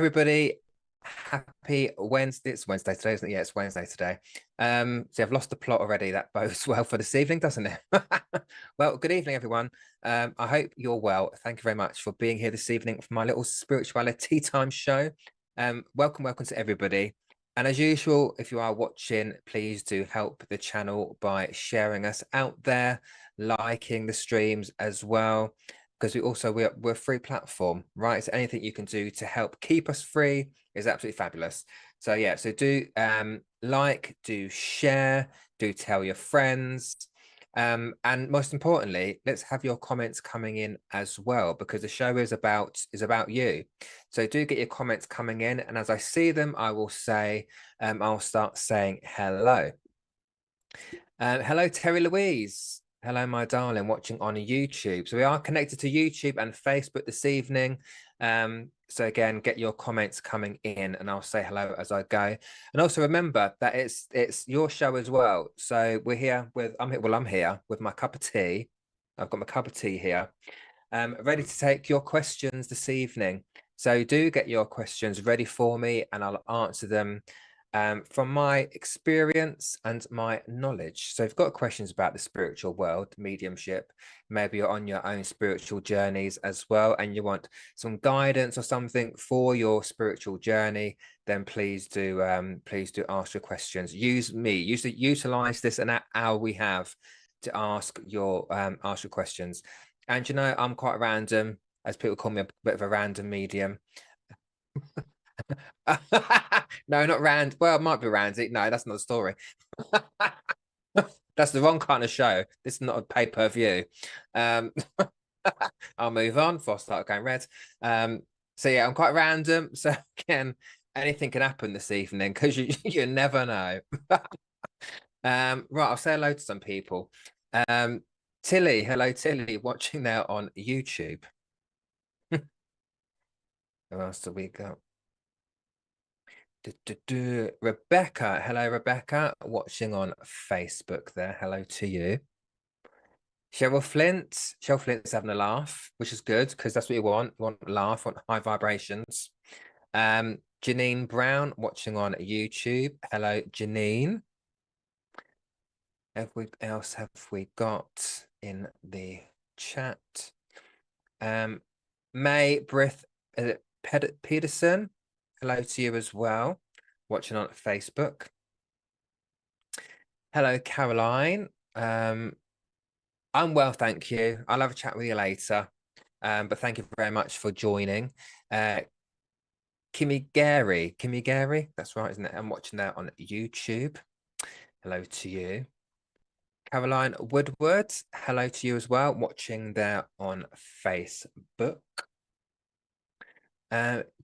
everybody. Happy Wednesday. It's Wednesday today, isn't it? Yeah, it's Wednesday today. So I've lost the plot already. That bodes well for this evening, doesn't it? Well, good evening, everyone. I hope you're well. Thank you very much for being here this evening for my little spirituality time show. Welcome to everybody. And as usual, if you are watching, please do help the channel by sharing us out there, liking the streams as well, because we're a free platform, right? So anything you can do to help keep us free is absolutely fabulous. So yeah, so do like, do share, do tell your friends, and most importantly, let's have your comments coming in as well, because the show is about you. So do get your comments coming in, and as I see them, I will say I'll start saying hello. Hello, Terry Louise. Hello, my darling, watching on YouTube. So we are connected to YouTube and Facebook this evening. So again, get your comments coming in and I'll say hello as I go. And also remember that it's your show as well. So I'm here with my cup of tea. I've got my cup of tea here, ready to take your questions this evening. So do get your questions ready for me and I'll answer them from my experience and my knowledge. So if you've got questions about the spiritual world, mediumship, maybe you're on your own spiritual journeys as well, and you want some guidance or something for your spiritual journey, then please do ask your questions. Utilize this an hour we have to ask your questions. And you know, I'm quite random, as people call me, a bit of a random medium. No, not Rand. Well, it might be Randy. No, that's not the story. That's the wrong kind of show. This is not a pay-per-view. I'll move on before I start going red. So yeah, I'm quite random. So again, anything can happen this evening because you never know. Right, I'll say hello to some people. Tilly, hello Tilly, watching there on YouTube. Who else do we got? Rebecca, hello Rebecca, watching on Facebook there. Hello to you. Cheryl Flint's having a laugh, which is good because that's what you want. You want a laugh, want high vibrations. Janine Brown watching on YouTube. Hello, Janine. Else have we got in the chat? May Brith Peterson. Hello to you as well, watching on Facebook. Hello, Caroline. I'm well, thank you. I'll have a chat with you later. But thank you very much for joining. Kimmy Gary, that's right, isn't it? I'm watching that on YouTube. Hello to you. Caroline Woodward, hello to you as well, watching there on Facebook.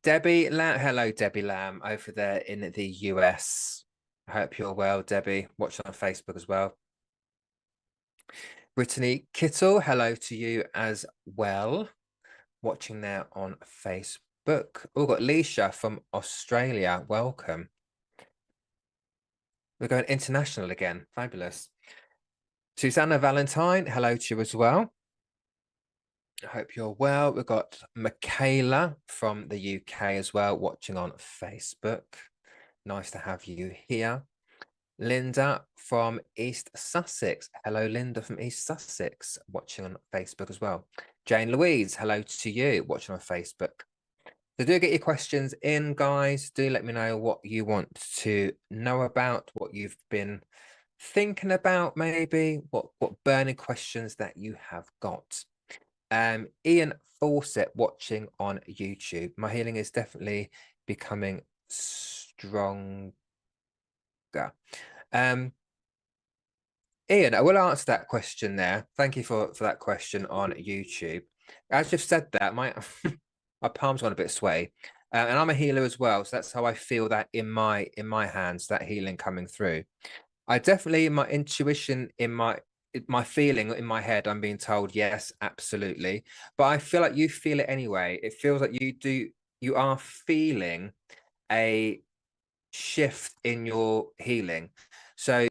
Debbie Lamb, hello Debbie Lamb over there in the US. I hope you're well, Debbie, watching on Facebook as well. Brittany Kittle, hello to you as well, watching there on Facebook. Oh, we've got Leisha from Australia, welcome. We're going international again, fabulous. Susanna Valentine, hello to you as well. I hope you're well. We've got Michaela from the UK as well, watching on Facebook. Nice to have you here. Linda from East Sussex. Hello, Linda from East Sussex, watching on Facebook as well. Jane Louise, hello to you, watching on Facebook. So do get your questions in, guys. Do let me know what you want to know about, what you've been thinking about, maybe, what burning questions that you have got. Ian Fawcett watching on YouTube. My healing is definitely becoming stronger. Ian, I will answer that question there. Thank you for that question on YouTube. As you've said that, my palm's gone a bit sway. And I'm a healer as well, so that's how I feel that in my hands, that healing coming through. I definitely, my intuition, in my feeling in my head, I'm being told yes, absolutely, but I feel like you feel it anyway. It feels like you are feeling a shift in your healing. So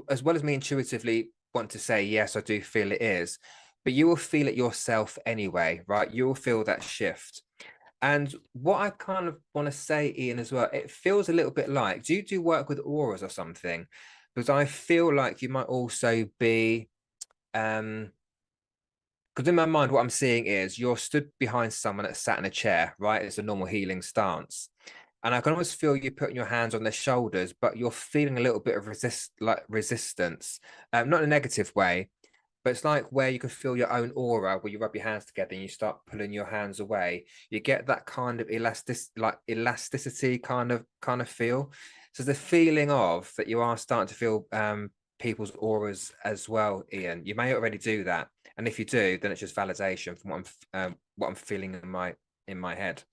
as well as me intuitively want to say yes, I do feel it is, but you will feel it yourself anyway, right? You will feel that shift. And what I kind of want to say, Ian, as well, it feels a little bit like, do you do work with auras or something? Because I feel like you might also be, because in my mind, what I'm seeing is you're stood behind someone that sat in a chair, right? It's a normal healing stance. And I can almost feel you putting your hands on their shoulders, but you're feeling a little bit of resistance, not in a negative way, but it's like where you can feel your own aura, where you rub your hands together and you start pulling your hands away. You get that kind of elasticity kind of feel. So the feeling of that you are starting to feel people's auras as well, Ian. You may already do that, and if you do, then it's just validation from what I'm feeling in my head.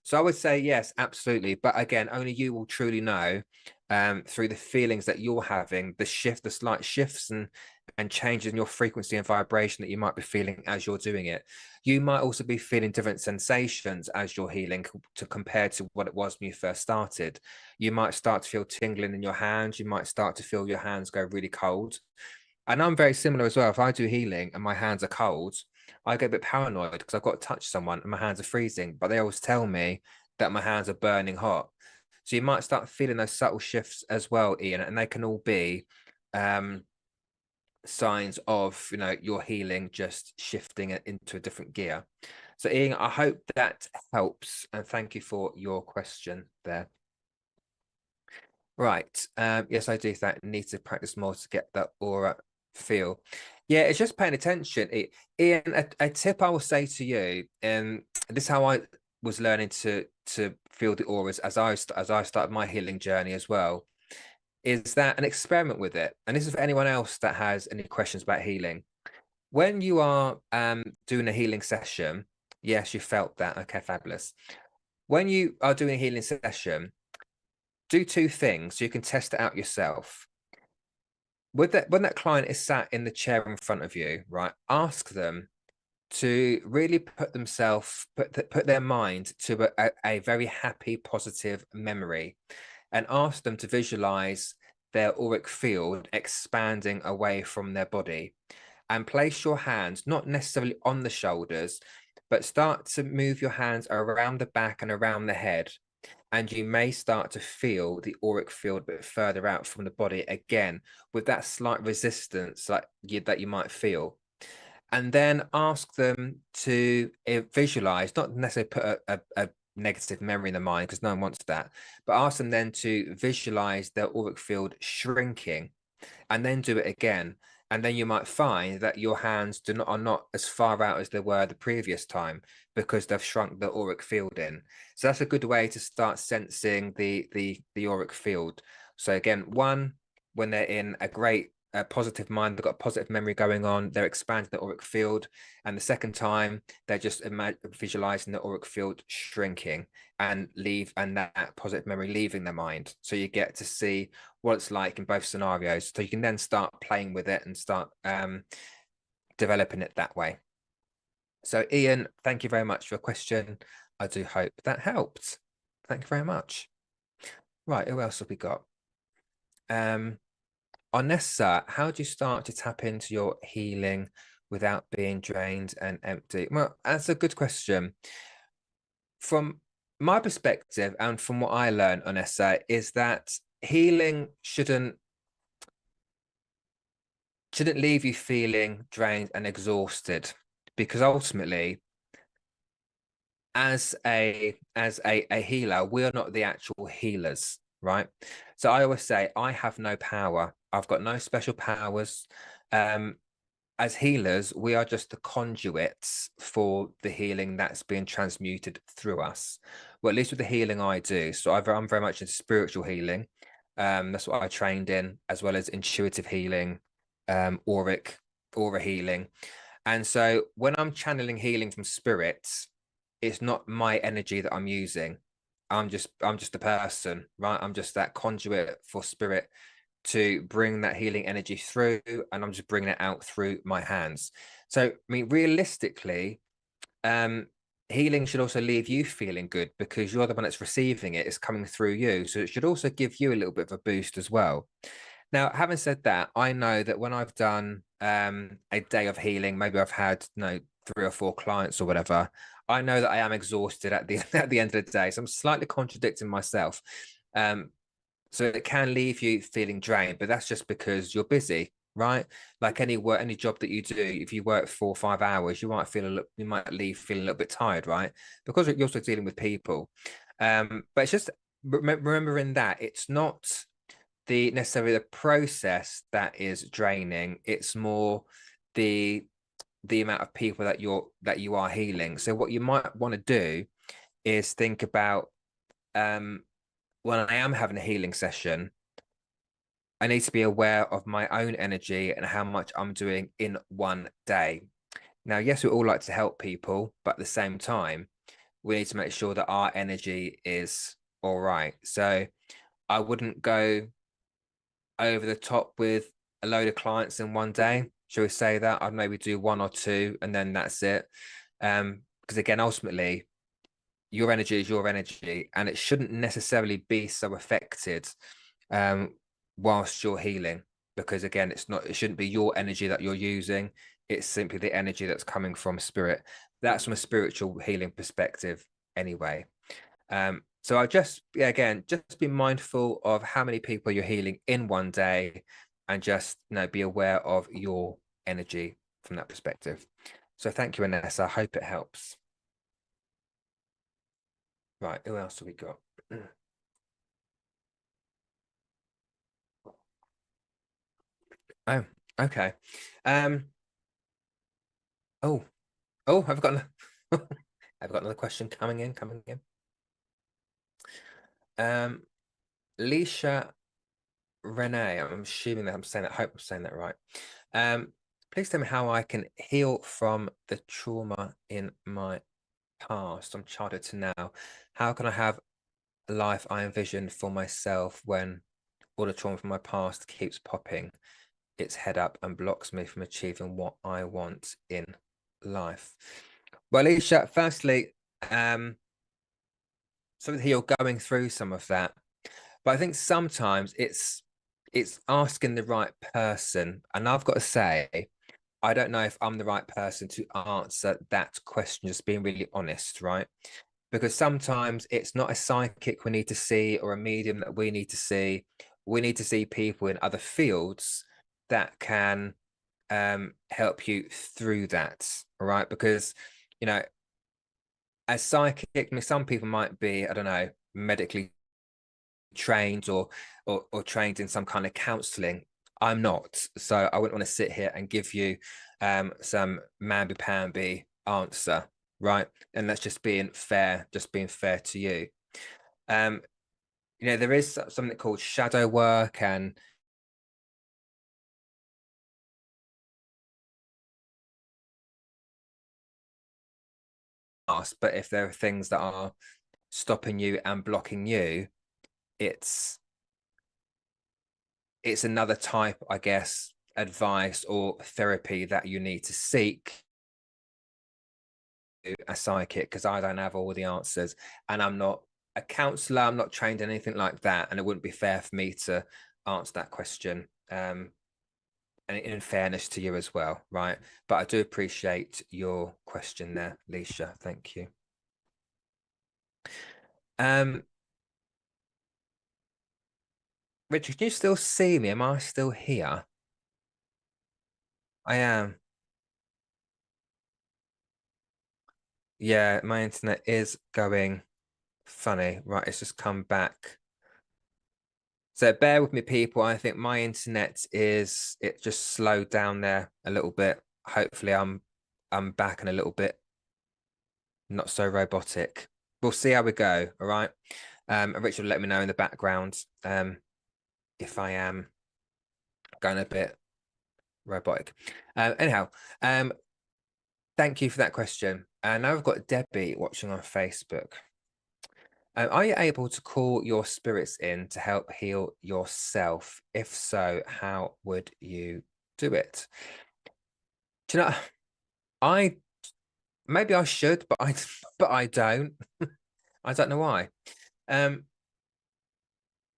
So I would say yes, absolutely. But again, only you will truly know through the feelings that you're having, the slight shifts and changes in your frequency and vibration that you might be feeling as you're doing it. You might also be feeling different sensations as you're healing to compare to what it was when you first started. You might start to feel tingling in your hands. You might start to feel your hands go really cold. And I'm very similar as well. If I do healing and my hands are cold, I get a bit paranoid because I've got to touch someone and my hands are freezing, but they always tell me that my hands are burning hot. So you might start feeling those subtle shifts as well, Ian, and they can all be signs of, your healing just shifting it into a different gear. So Ian, I hope that helps, and thank you for your question there. Right. Yes, I do think I need to practice more to get that aura feel. Yeah, it's just paying attention. Ian, a tip I will say to you, and this is how I was learning to feel the auras as I started my healing journey as well, is that an experiment with it. And this is for anyone else that has any questions about healing. When you are doing a healing session, yes, you felt that. Okay, fabulous. When you are doing a healing session, do two things so you can test it out yourself. With that, when that client is sat in the chair in front of you, right, ask them to really put their mind to a very happy, positive memory, and ask them to visualize their auric field expanding away from their body, and place your hands not necessarily on the shoulders, but start to move your hands around the back and around the head, and you may start to feel the auric field a bit further out from the body again, with that slight resistance that you might feel. And then ask them to visualize, not necessarily put a negative memory in the mind, because no one wants that, but ask them then to visualize their auric field shrinking, and then do it again. And then you might find that your hands are not as far out as they were the previous time, because they've shrunk the auric field in. So that's a good way to start sensing the auric field. So again, one, when they're in a positive mind, they've got a positive memory going on, they're expanding the auric field. And the second time, they're just visualizing the auric field shrinking and that positive memory leaving their mind. So you get to see what it's like in both scenarios. So you can then start playing with it and start developing it that way. So Ian, thank you very much for your question. I do hope that helped. Thank you very much. Right, who else have we got? Onessa, how do you start to tap into your healing without being drained and empty? Well, that's a good question. From my perspective and from what I learned, Onessa, is that healing shouldn't leave you feeling drained and exhausted, because ultimately, as a healer, we're not the actual healers, right? So I always say I have no power. I've got no special powers. As healers, we are just the conduits for the healing that's being transmuted through us. Well, at least with the healing I do. So I'm very much into spiritual healing. That's what I trained in, as well as intuitive healing, aura healing. And so when I'm channeling healing from spirits, it's not my energy that I'm using. I'm just a person, right? I'm just that conduit for spirit to bring that healing energy through, and I'm just bringing it out through my hands. So, I mean, realistically, healing should also leave you feeling good, because you're the one that's receiving it. It's coming through you. So it should also give you a little bit of a boost as well. Now, having said that, I know that when I've done a day of healing, maybe I've had 3 or 4 clients or whatever, I know that I am exhausted at the at the end of the day, so I'm slightly contradicting myself. So it can leave you feeling drained, but that's just because you're busy, right? Like any work, any job that you do, if you work 4 or 5 hours, you might feel you might leave feeling a little bit tired, right? Because you're also dealing with people. But it's just remembering that it's not the necessarily the process that is draining. It's more the amount of people that you are healing. So what you might want to do is think about when I am having a healing session, I need to be aware of my own energy and how much I'm doing in one day. Now, yes, we all like to help people, but at the same time, we need to make sure that our energy is all right. So I wouldn't go over the top with a load of clients in one day. Shall we say that? I'd maybe do one or two and then that's it. Because again, ultimately, your energy is your energy, and it shouldn't necessarily be so affected whilst you're healing. Because again, it shouldn't be your energy that you're using. It's simply the energy that's coming from spirit. That's from a spiritual healing perspective, anyway. So I just again just be mindful of how many people you're healing in one day, and just be aware of your energy from that perspective. So thank you, Anessa. I hope it helps. Right, who else have we got? Oh, okay. Oh, I've got I've got another question coming in. Leisha Renee, I'm assuming that I hope I'm saying that right. Please tell me how I can heal from the trauma in my past, from childhood to now. How can I have a life I envisioned for myself when all the trauma from my past keeps popping its head up and blocks me from achieving what I want in life? Well, Isha, firstly, so you're going through some of that, but I think sometimes it's asking the right person, and I've got to say, I don't know if I'm the right person to answer that question, just being really honest, right? Because sometimes it's not a psychic we need to see or a medium that we need to see. We need to see people in other fields that can help you through that, all right? Because, you know, as psychic, I mean, some people might be, I don't know, medically trained or trained in some kind of counseling. I'm not, so I wouldn't want to sit here and give you some mamby-pamby answer, right? And that's just being fair to you. um there is something called shadow work, and but if there are things that are stopping you and blocking you, it's another type, I guess, advice or therapy that you need to seek a psychic, because I don't have all the answers, and I'm not a counselor, I'm not trained in anything like that, and it wouldn't be fair for me to answer that question, and in fairness to you as well, right? But I do appreciate your question there, Leisha. Thank you. um Richard, can you still see me? Am I still here? I am. Yeah, my internet is going funny. Right, it's just come back. So bear with me, people. I think my internet it just slowed down there a little bit. Hopefully I'm back and a little bit not so robotic. We'll see how we go. All right. And Richard will let me know in the background if I am going a bit robotic. Anyhow, thank you for that question. And now I've got Debbie watching on Facebook. Are you able to call your spirits in to help heal yourself? If so, how would you do it? Do you know, I maybe I should, but I but I don't. I don't know why. Um,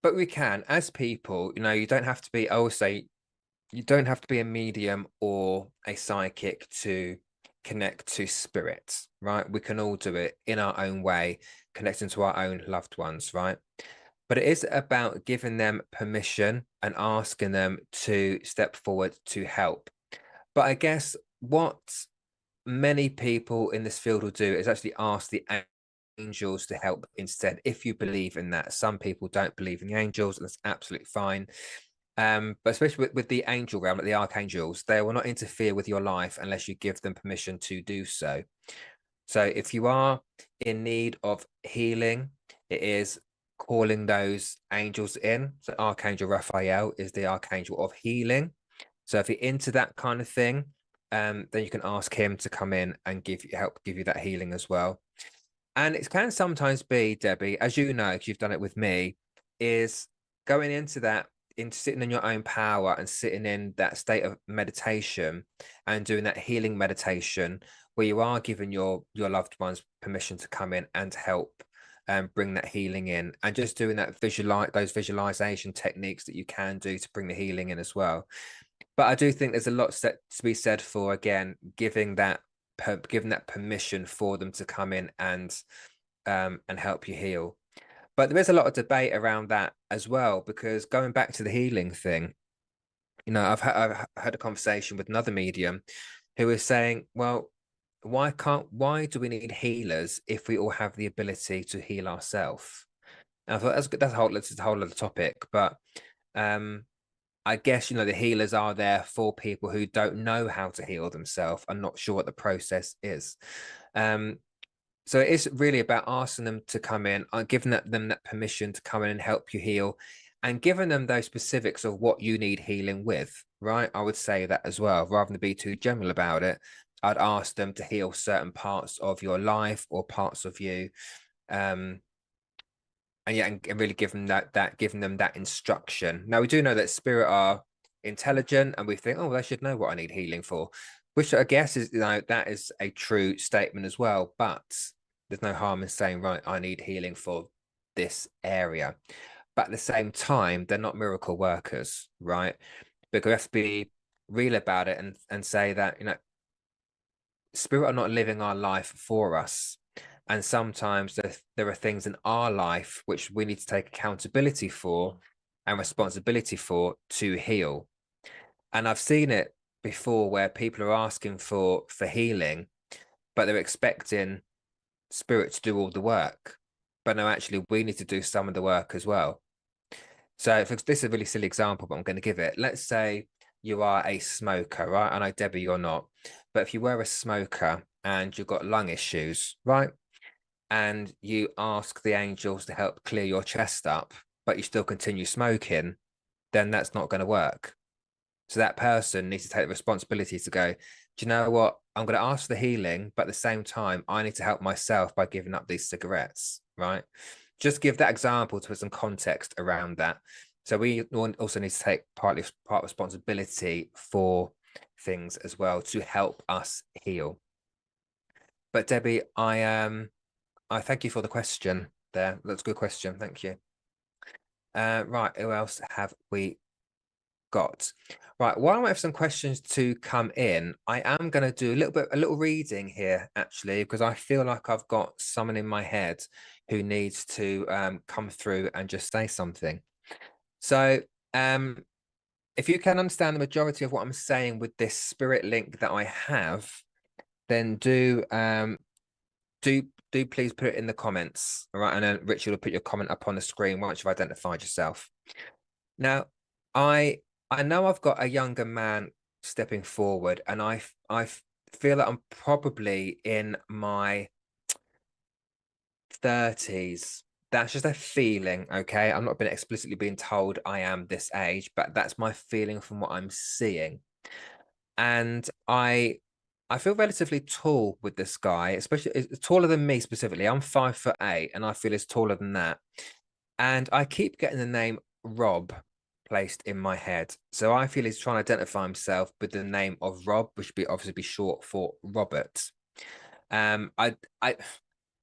but we can, as people, you don't have to be, I will say, you don't have to be a medium or a psychic to connect to spirit, right? We can all do it in our own way, connecting to our own loved ones, right? But it is about giving them permission and asking them to step forward to help. But I guess what many people in this field will do is actually ask the angels to help instead, if you believe in that. Some people don't believe in the angels, and that's absolutely fine. But especially with the angel realm, like the archangels, they will not interfere with your life unless you give them permission to do so. So if you are in need of healing, it is calling those angels in. So Archangel Raphael is the archangel of healing. So if you're into that kind of thing, then you can ask him to come in and help give you that healing as well. And it can sometimes be, Debbie, as you know, because you've done it with me, is going into that, into sitting in your own power and sitting in that state of meditation and doing that healing meditation where you are giving your loved ones permission to come in and help bring that healing in, and just doing that those visualization techniques that you can do to bring the healing in as well. But I do think there's a lot to be said for, again, giving that permission for them to come in and help you heal. But there is a lot of debate around that as well, because going back to the healing thing, you know, I've had a conversation with another medium who is saying, well, why do we need healers if we all have the ability to heal ourselves? And I thought that's a whole other topic. But I guess, you know, the healers are there for people who don't know how to heal themselves and not sure what the process is. So it is really about asking them to come in, giving them that permission to come in and help you heal, and giving them those specifics of what you need healing with, right? I would say that as well, rather than be too general about it. I'd ask them to heal certain parts of your life or parts of you. And yeah, and really giving them that instruction. Now we do know that spirit are intelligent, and we think, oh, they should know what I need healing for, which I guess is, you know, that is a true statement as well. But there's no harm in saying, right, I need healing for this area. But at the same time, they're not miracle workers, right? Because we have to be real about it and say that, you know, spirit are not living our life for us. And sometimes there are things in our life which we need to take accountability for and responsibility for to heal. And I've seen it before where people are asking for healing, but they're expecting spirit to do all the work. But no, actually, we need to do some of the work as well. So this is a really silly example, but I'm going to give it. Let's say you are a smoker, right? I know, Debbie, you're not. But if you were a smoker and you've got lung issues, right? And you ask the angels to help clear your chest up, but you still continue smoking, then that's not going to work. So that person needs to take the responsibility to go, do you know what? I'm going to ask for the healing, but at the same time, I need to help myself by giving up these cigarettes, right? Just give that example to put some context around that. So we also need to take part responsibility for things as well to help us heal. But Debbie, I thank you for the question there. That's a good question. Thank you. Right, who else have we got? Right, while I have some questions to come in, I am going to do a little reading here, actually, because I feel like I've got someone in my head who needs to come through and just say something. So, if you can understand the majority of what I'm saying with this spirit link that I have, then do please put it in the comments, all right? And then Richard will put your comment up on the screen once you've identified yourself. Now, I know I've got a younger man stepping forward, and I feel that I'm probably in my 30s. That's just a feeling, okay? I'm not been explicitly being told I am this age, but that's my feeling from what I'm seeing. And I feel relatively tall with this guy, especially it's taller than me specifically. I'm 5'8", and I feel he's taller than that. And I keep getting the name Rob placed in my head. So I feel he's trying to identify himself with the name of Rob, which would obviously be short for Robert.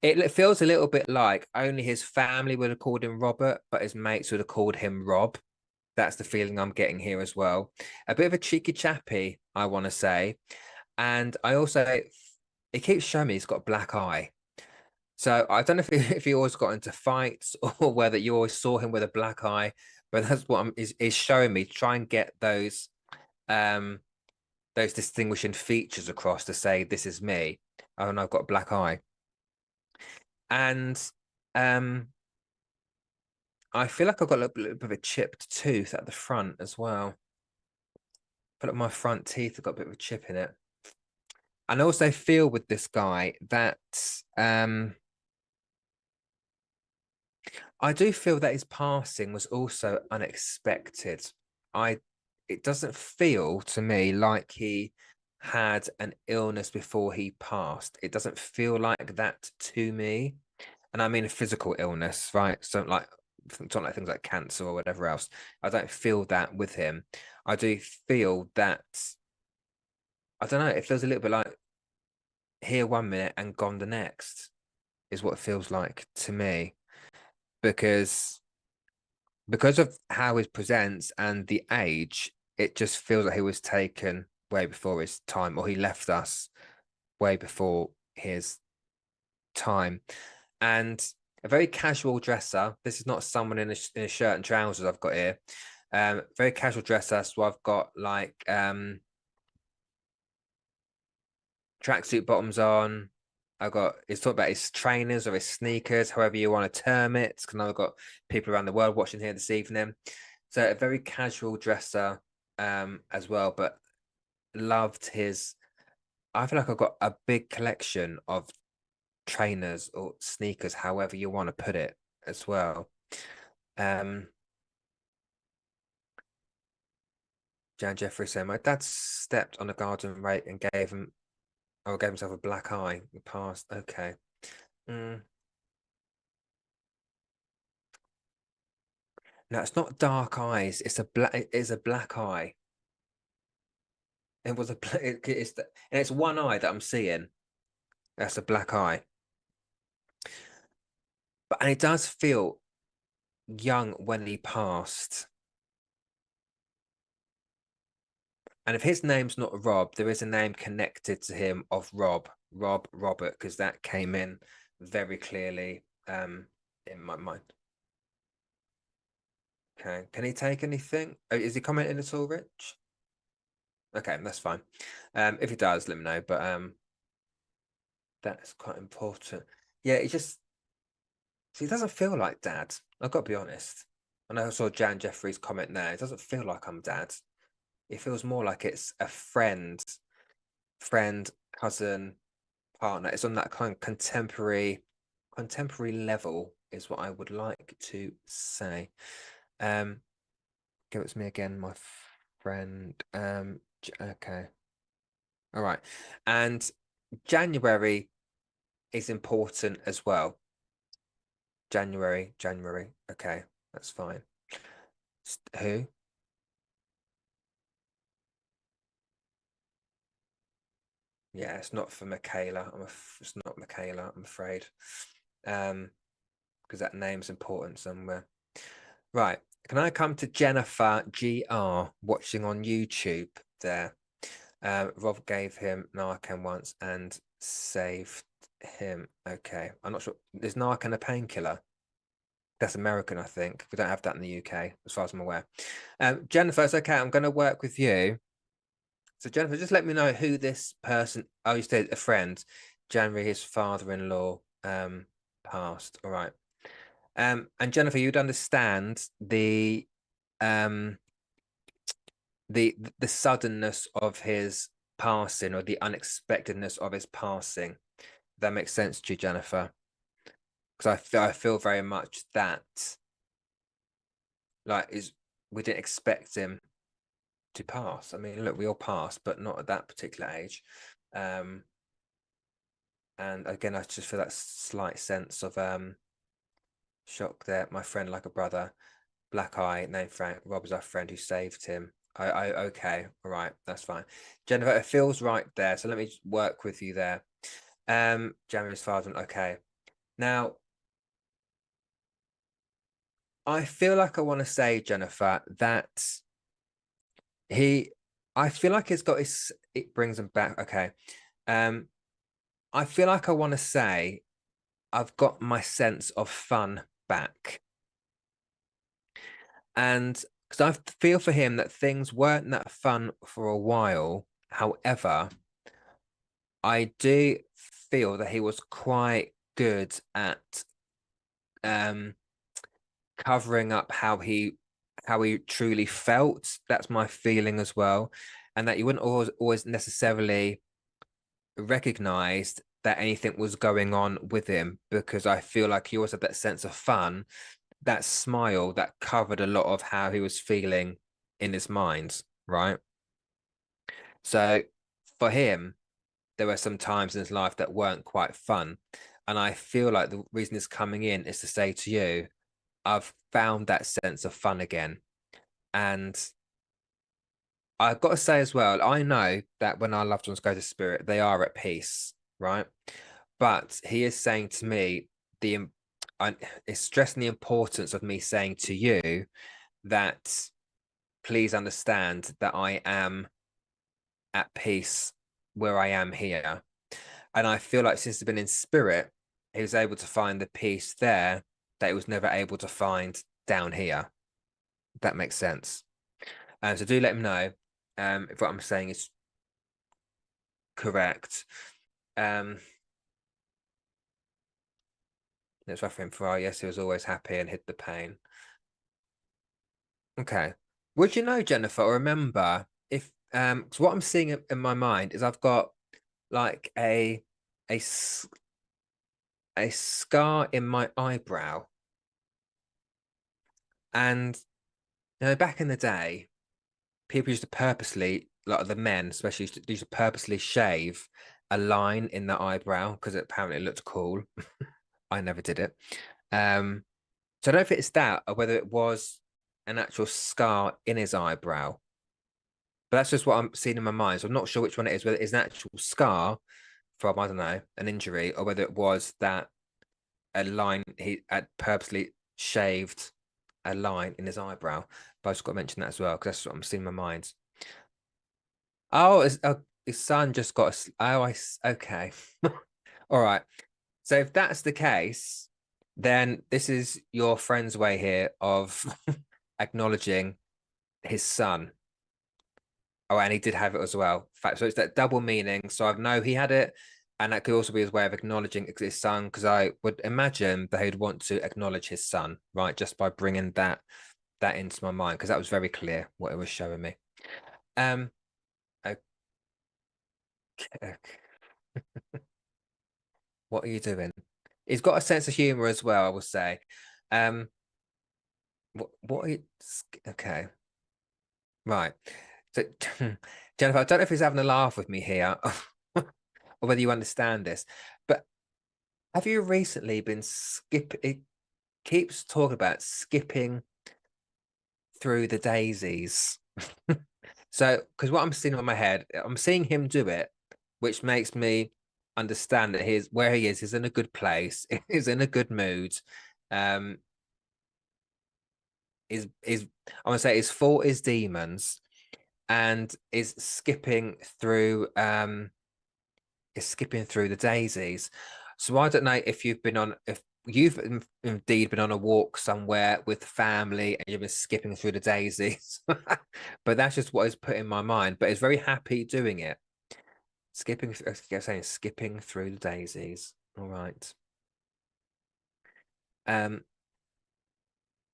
It feels a little bit like only his family would have called him Robert, but his mates would have called him Rob. That's the feeling I'm getting here as well. A bit of a cheeky chappy, I want to say. And I also He keeps showing me he's got a black eye. So I don't know if he always got into fights or whether you always saw him with a black eye, but that's what is showing me. Try and get those distinguishing features across to say this is me. Oh, and I've got a black eye. And I feel like I've got a little bit of a chipped tooth at the front as well. I feel like my front teeth have got a bit of a chip in it. And I also feel with this guy that I do feel that his passing was also unexpected. It doesn't feel to me like he had an illness before he passed. It doesn't feel like that to me. And I mean a physical illness, right? So like something like things like cancer or whatever else. I don't feel that with him. I do feel that I don't know, it feels a little bit like here 1 minute and gone the next is what it feels like to me. Because of how he presents and the age, it just feels like he was taken way before his time, or he left us way before his time. And a very casual dresser. This is not someone in a shirt and trousers I've got here. Very casual dresser. So I've got like tracksuit bottoms on. I've got, he's talking about his trainers or his sneakers, however you want to term it. Because I've got people around the world watching here this evening. So a very casual dresser as well, but loved his. I feel like I've got a big collection of trainers or sneakers, however you want to put it, as well. Jan Jeffrey said, my dad stepped on a garden rake and gave himself a black eye. He passed. Okay. No, it's not dark eyes. It's a black eye. It was and it's one eye that I'm seeing. That's a black eye. And it does feel young when he passed. And if his name's not Rob, there is a name connected to him of Robert, because that came in very clearly in my mind. Okay, can he take anything? Is he commenting at all, Rich? Okay, that's fine. If he does, let me know. But that's quite important. Yeah, he doesn't feel like dad. I've got to be honest. I know I saw Jan Jeffrey's comment there. It doesn't feel like I'm dad. It feels more like it's a friend, cousin, partner. It's on that kind of contemporary level, is what I would like to say. Give it to me again, my friend. Okay. All right. And January is important as well. January. Okay, that's fine. Who? Yeah, it's not for Michaela. It's not Michaela, I'm afraid. Because that name's important somewhere. Right. Can I come to Jennifer GR watching on YouTube there? Rob gave him Narcan once and saved him. Okay. I'm not sure. Is Narcan a painkiller? That's American, I think. We don't have that in the UK, as far as I'm aware. Jennifer, it's okay. I'm going to work with you. So, Jennifer, just let me know who this person. Oh, you said a friend. January, his father-in-law passed. All right. And Jennifer, you'd understand the suddenness of his passing, or the unexpectedness of his passing. That makes sense to you, Jennifer? Because I feel very much that we didn't expect him to pass. I mean, look, we all passed, but not at that particular age. And again, I just feel that slight sense of shock there. My friend, like a brother, black eye, named Frank. Rob is our friend who saved him. Okay, all right, that's fine. Jennifer, it feels right there. So let me work with you there. January's father. Okay. Now, I feel like I want to say, Jennifer, that I feel like it brings him back. Okay. I feel like I want to say I've got my sense of fun back. And because I feel for him that things weren't that fun for a while. However, I do feel that he was quite good at um covering up how he truly felt. That's my feeling as well. And that you wouldn't always necessarily recognized that anything was going on with him, because I feel like he always had that sense of fun, that smile that covered a lot of how he was feeling in his mind, right? So for him, there were some times in his life that weren't quite fun. And I feel like the reason it's coming in is to say to you, I've found that sense of fun again. And I've got to say as well, I know that when our loved ones go to spirit, they are at peace, right? But he is saying to me, the I, it's stressing the importance of me saying to you that please understand that I am at peace where I am here. And I feel like since he's been in spirit, he was able to find the peace there that he was never able to find down here. If that makes sense. So do let him know if what I'm saying is correct. Let's refer him for yes, he was always happy and hid the pain. Okay. Would you know, Jennifer, or remember if because what I'm seeing in my mind is I've got like a a scar in my eyebrow. And back in the day, people used to purposely, like the men especially, used to purposely shave a line in the eyebrow because apparently it looked cool. I never did it. So I don't know if it's that or whether it was an actual scar in his eyebrow. But that's just what I'm seeing in my mind. So I'm not sure which one it is, whether it's an actual scar from, I don't know, an injury, or whether it was that a line he had purposely shaved a line in his eyebrow. But I just got to mention that as well, because that's what I'm seeing in my mind. Oh, his son just got okay. All right. So if that's the case, then this is your friend's way here of acknowledging his son. Oh, and he did have it as well. Fact, so it's that double meaning. So I know he had it, and that could also be his way of acknowledging his son, because I would imagine that he'd want to acknowledge his son, right? Just by bringing that into my mind, because that was very clear what it was showing me. Okay. What are you doing? He's got a sense of humor as well, I will say. Um, what are you? Okay, right. So, Jennifer, I don't know if he's having a laugh with me here, or whether you understand this, but have you recently been skipping? It keeps talking about skipping through the daisies. So, because what I'm seeing in my head, I'm seeing him do it, which makes me understand that he's where he is. He's in a good place. He's in a good mood. Um, is I want to say his fault is demons, and is skipping through the daisies. So I don't know if you've indeed been on a walk somewhere with family and you've been skipping through the daisies, but that's just what is put in my mind. But he's very happy doing it. I keep saying skipping through the daisies. All right. Um,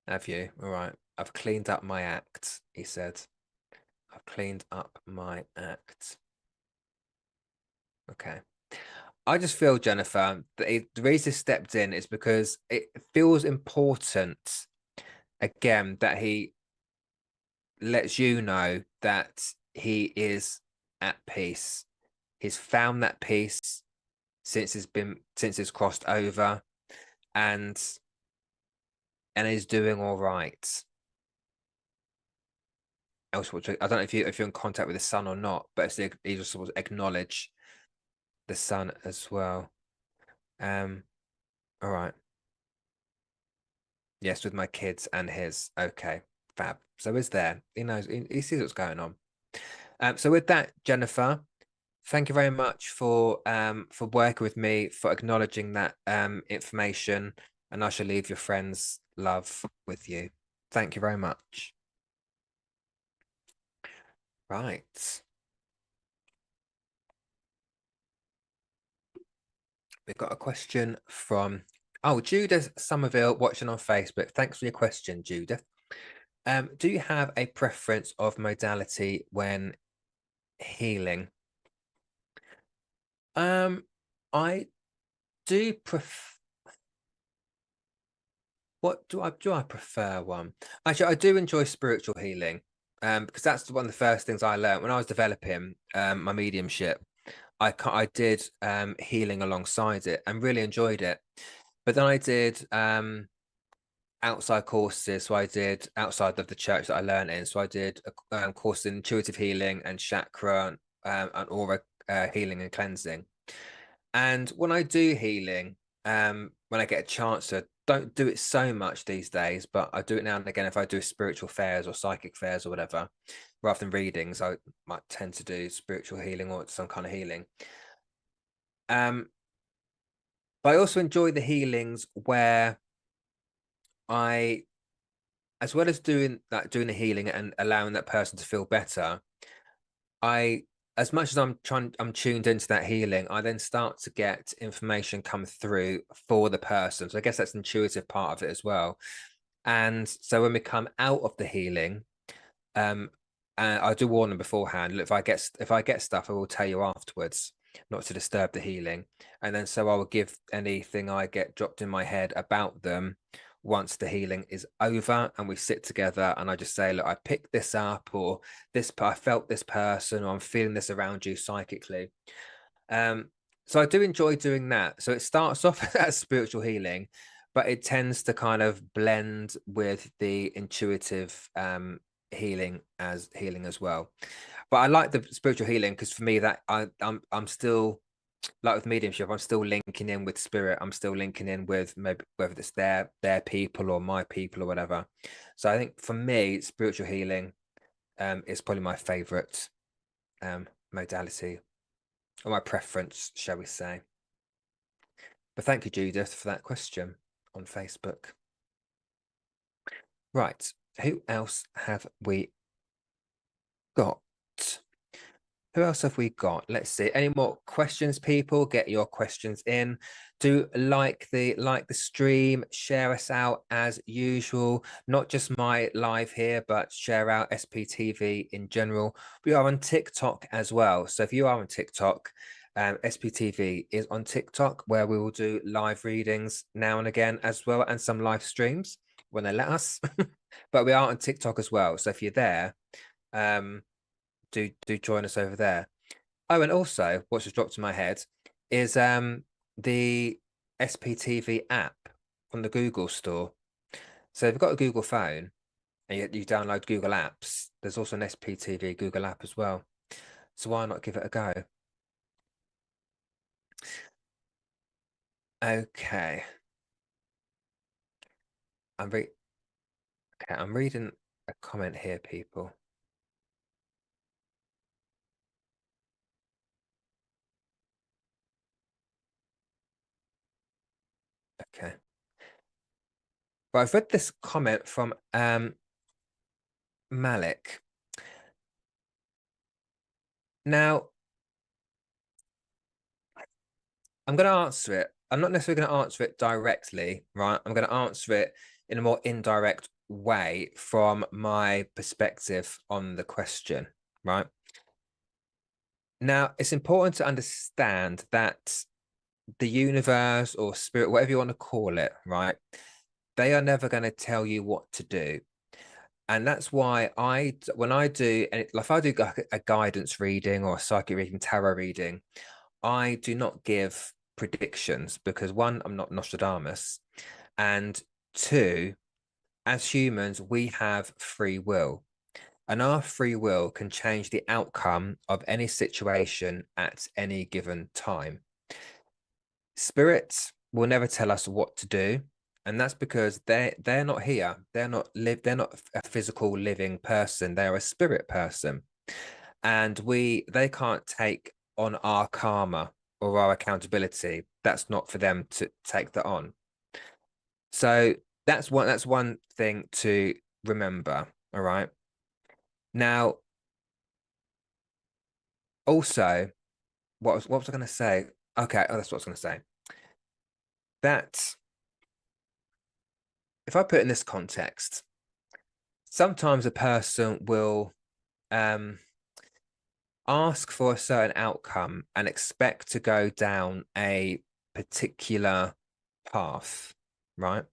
have you? All right. I've cleaned up my act, he said. I've cleaned up my act. Okay. I just feel, Jennifer, that the reason he stepped in is because it feels important, again, that he lets you know that he is at peace. He's found that peace since he's crossed over, and he's doing all right. Else, I don't know if you're in contact with the son or not, but he just sort of acknowledge the son as well. All right. Yes, with my kids and his. Okay, fab. So is there. He knows. He sees what's going on. So with that, Jennifer, Thank you very much for working with me, for acknowledging that information, and I shall leave your friends' love with you. Thank you very much. Right. We've got a question from Judith Somerville watching on Facebook. Thanks for your question, Judith. Do you have a preference of modality when healing? I do prefer. What do I prefer one? Actually, I do enjoy spiritual healing, because that's one of the first things I learned when I was developing my mediumship. I did healing alongside it and really enjoyed it. But then I did outside courses. So I did outside of the church that I learned in. So I did a course in intuitive healing and chakra and aura healing and cleansing. And when I do healing, when I get a chance to, don't do it so much these days, but I do it now and again if I do spiritual fairs or psychic fairs or whatever, rather than readings, I might tend to do spiritual healing or some kind of healing. But I also enjoy the healings where I, as well as doing the healing and allowing that person to feel better, I, as much as I'm tuned into that healing, I then start to get information come through for the person. So I guess that's an intuitive part of it as well. And so when we come out of the healing, and I do warn them beforehand. Look, if I get stuff, I will tell you afterwards, not to disturb the healing. And then so I will give anything I get dropped in my head about them once the healing is over and we sit together, and I just say, look, I picked this up, or this, I felt this person, or I'm feeling this around you psychically. So I do enjoy doing that. So it starts off as spiritual healing, but it tends to kind of blend with the intuitive healing as well. But I like the spiritual healing because for me that I'm still, like with mediumship, I'm still linking in with spirit. I'm still linking in with maybe whether it's their people or my people or whatever. So I think for me, spiritual healing is probably my favorite modality, or my preference, shall we say. But thank you, Judith, for that question on Facebook. Right, who else have we got? Who else have we got? Let's see. Any more questions, people? Get your questions in. Do like the stream, share us out as usual. Not just my live here, but share out SPTV in general. We are on TikTok as well. So if you are on TikTok, SPTV is on TikTok, where we will do live readings now and again as well, and some live streams when they let us. But we are on TikTok as well. So if you're there, do join us over there. Oh, and also what's just dropped in my head is the SPTV app from the Google store. So if you've got a Google phone and you download Google Apps, there's also an SPTV Google app as well. So why not give it a go? Okay. I'm reading a comment here, people. Okay. But I've read this comment from Malik. Now, I'm going to answer it. I'm not necessarily going to answer it directly, right? I'm going to answer it in a more indirect way from my perspective on the question, right? Now, it's important to understand that the universe or spirit, whatever you want to call it, right? They are never going to tell you what to do. And that's why when I do, and if I do a guidance reading or a psychic reading, tarot reading, I do not give predictions because one, I'm not Nostradamus, and two, as humans, we have free will, and our free will can change the outcome of any situation at any given time. Spirits will never tell us what to do, and that's because they're not here. They're not a physical living person. They're a spirit person, and they can't take on our karma or our accountability. That's not for them to take that on. So that's one thing to remember. All right. Now, also, what was I going to say? Okay, oh, that's what I was going to say. That if I put it in this context, sometimes a person will ask for a certain outcome and expect to go down a particular path, right?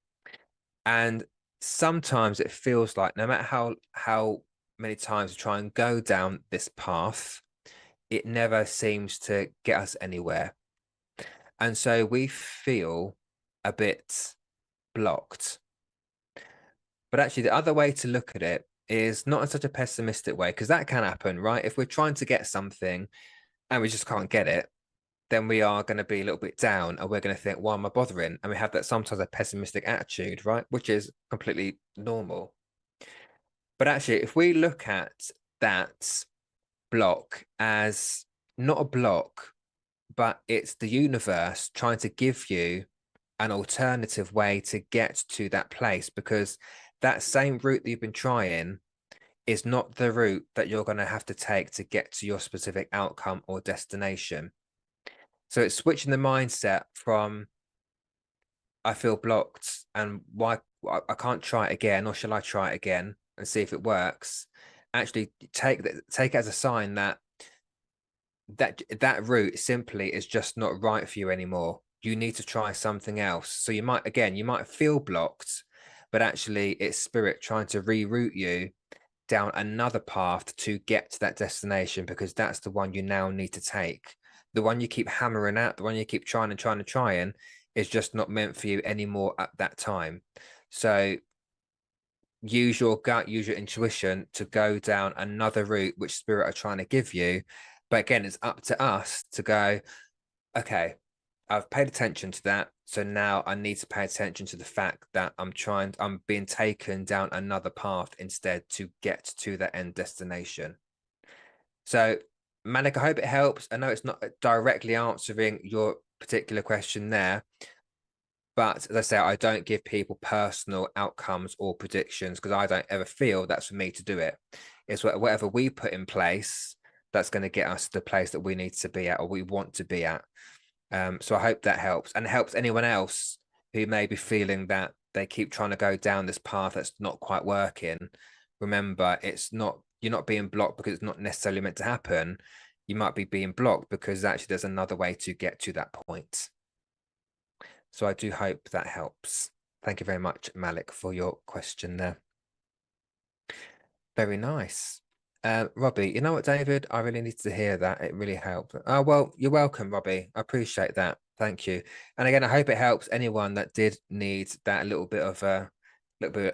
And sometimes it feels like no matter how many times we try and go down this path, it never seems to get us anywhere. And so we feel a bit blocked. But actually, the other way to look at it is not in such a pessimistic way, because that can happen, right? If we're trying to get something and we just can't get it, then we are going to be a little bit down and we're going to think, why am I bothering? And we have that sometimes a pessimistic attitude, right? Which is completely normal. But actually, if we look at that block as not a block, but it's the universe trying to give you an alternative way to get to that place, because that same route that you've been trying is not the route that you're going to have to take to get to your specific outcome or destination. So it's switching the mindset from I feel blocked and why I can't try it again, or shall I try it again and see if it works? Actually, take it as a sign that that route simply is just not right for you anymore. You need to try something else. So you might feel blocked, but actually it's spirit trying to reroute you down another path to get to that destination, because that's the one you now need to take. The one you keep hammering at, the one you keep trying is just not meant for you anymore at that time. So use your gut, use your intuition to go down another route which spirit are trying to give you. But again, it's up to us to go, okay, I've paid attention to that. So now I need to pay attention to the fact that I'm being taken down another path instead to get to that end destination. So, Malik, I hope it helps. I know it's not directly answering your particular question there, but as I say, I don't give people personal outcomes or predictions because I don't ever feel that's for me to do it. It's whatever we put in place that's going to get us to the place that we need to be at or we want to be at. So I hope that helps, and it helps anyone else who may be feeling that they keep trying to go down this path that's not quite working. Remember, you're not being blocked because it's not necessarily meant to happen. You might be being blocked because actually there's another way to get to that point. So I do hope that helps. Thank you very much, Malik, for your question there. Very nice. Robbie, you know what, David? I really needed to hear that. It really helped. Oh, well, you're welcome, Robbie. I appreciate that. Thank you. And again, I hope it helps anyone that did need that little bit of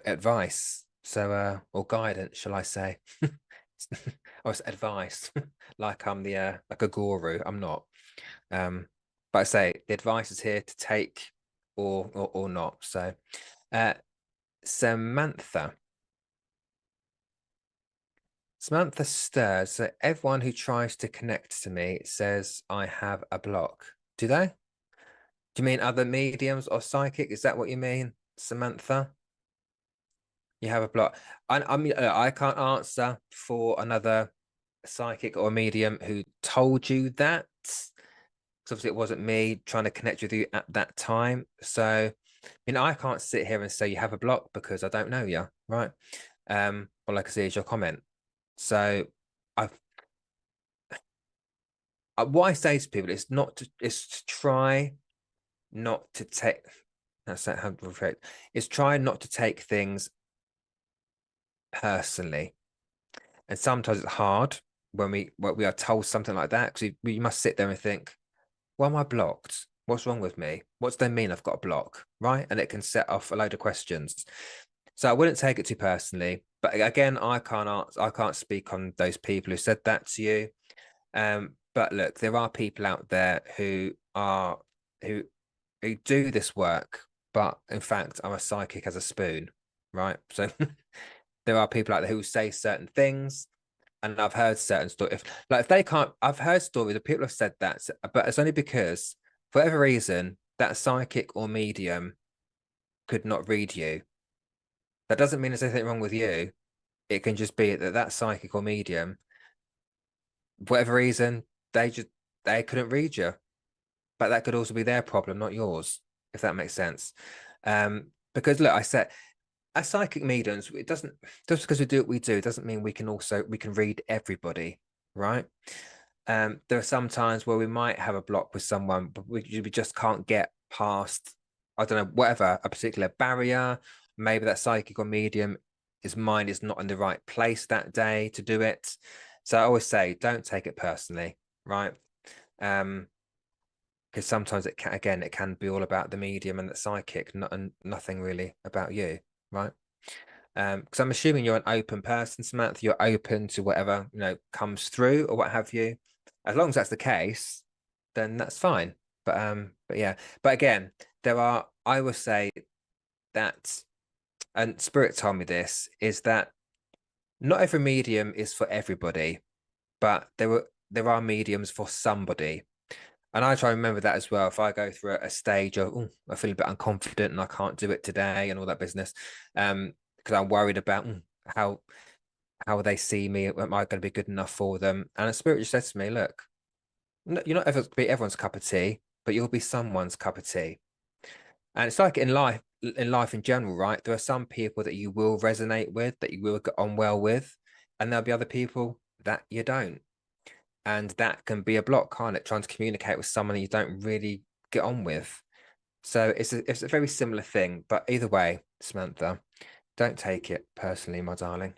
advice. So or guidance, shall I say. Or it's advice. Like I'm the like a guru. I'm not. But I say the advice is here to take or not. So Samantha. Samantha stirs. So everyone who tries to connect to me says I have a block. Do they? Do you mean other mediums or psychic? Is that what you mean, Samantha? You have a block. I can't answer for another psychic or medium who told you that. Because obviously it wasn't me trying to connect with you at that time. So, I can't sit here and say you have a block because I don't know you, right? All I can see is your comment. So I've what I say to people is to try not to take that's how to refer it, is try not to take things personally. And sometimes it's hard when we are told something like that, because we must sit there and think, why am I blocked? What's wrong with me? What's that mean I've got a block? Right. And it can set off a load of questions. So I wouldn't take it too personally. But again, I can't speak on those people who said that to you. But look, there are people out there who do this work, but in fact are a psychic as a spoon, right? So there are people out there who say certain things, And I've heard certain stories. If they can't, I've heard stories of people have said that, but it's only because for whatever reason that psychic or medium could not read you. That doesn't mean there's anything wrong with you. It can just be that that psychic or medium, for whatever reason, they couldn't read you. But that could also be their problem, not yours, if that makes sense. Because look, I said as psychic mediums, it doesn't just because we do what we do doesn't mean we can read everybody, right? There are some times where we might have a block with someone, but we just can't get past, I don't know, whatever, a particular barrier. Maybe that psychic or medium, his mind is not in the right place that day to do it. So I always say, don't take it personally, right? Because sometimes it can be all about the medium and the psychic, and nothing really about you, right? Because I'm assuming you're an open person, Samantha. You're open to whatever comes through or what have you. As long as that's the case, then that's fine. But yeah. But again, I will say that, and Spirit told me this, is that not every medium is for everybody, but there are mediums for somebody. And I try to remember that as well. If I go through a stage of, oh, I feel a bit unconfident and I can't do it today and all that business, because I'm worried about how they see me. Am I going to be good enough for them? And a spirit just says to me, look, you're not ever be everyone's cup of tea, but you'll be someone's cup of tea. And it's like in life in general, right? There are some people that you will resonate with, that you will get on well with, and there'll be other people that you don't. And that can be a block, can't it? Trying to communicate with someone you don't really get on with. So it's a very similar thing. But either way, Samantha, don't take it personally, my darling.